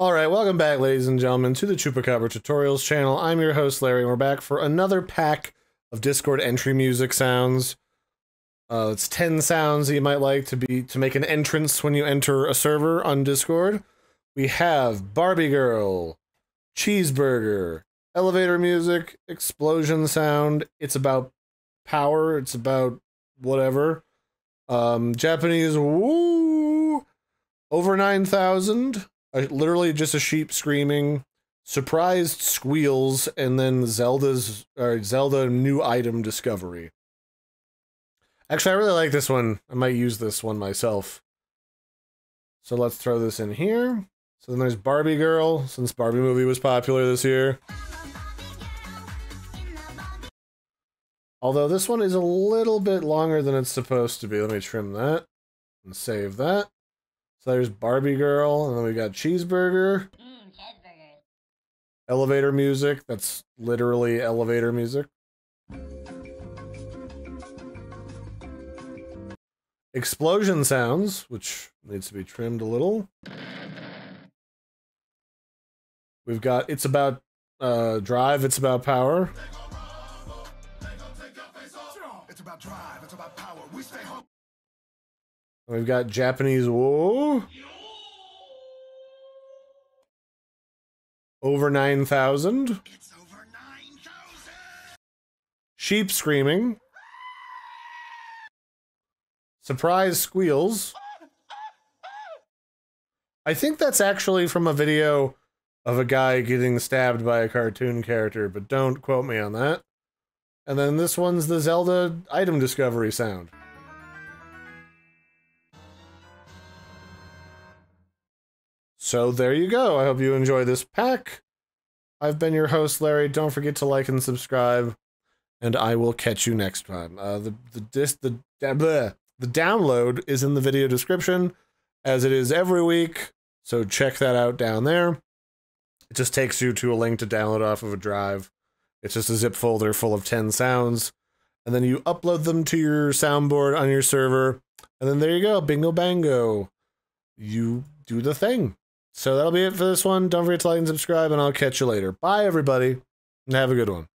Alright, welcome back, ladies and gentlemen, to the Chupacabra Tutorials channel. I'm your host, Larry, and we're back for another pack of Discord entry music sounds. It's 10 sounds that you might like to make an entrance when you enter a server on Discord. We have Barbie Girl, Cheeseburger, Elevator Music, Explosion Sound, It's About Power, It's About whatever, Japanese Woo, Over 9,000, literally just a sheep screaming, Surprised Squeals, and then Zelda New Item Discovery. Actually, I really like this one. I might use this one myself. So let's throw this in here. So then there's Barbie Girl, since Barbie movie was popular this year. Although this one is a little bit longer than it's supposed to be. Let me trim that and save that. So there's Barbie Girl, and then we got Cheeseburger. Elevator Music, that's literally elevator music. Explosion Sounds, which needs to be trimmed a little. We've got It's About Drive, It's About Power. It's about drive, it's about power. We stay home. We've got Japanese Whoa. Over 9,000. It's over 9,000. Sheep Screaming. Surprise Squeals. I think that's actually from a video of a guy getting stabbed by a cartoon character, but don't quote me on that. And then this one's the Zelda Item Discovery sound. So there you go. I hope you enjoy this pack. I've been your host, Larry. Don't forget to like and subscribe, and I will catch you next time. The download is in the video description, as it is every week, so check that out down there. It just takes you to a link to download off of a drive. It's just a zip folder full of 10 sounds, and then you upload them to your soundboard on your server, and then there you go, bingo bango. You do the thing. So that'll be it for this one. Don't forget to like and subscribe, and I'll catch you later. Bye, everybody, and have a good one.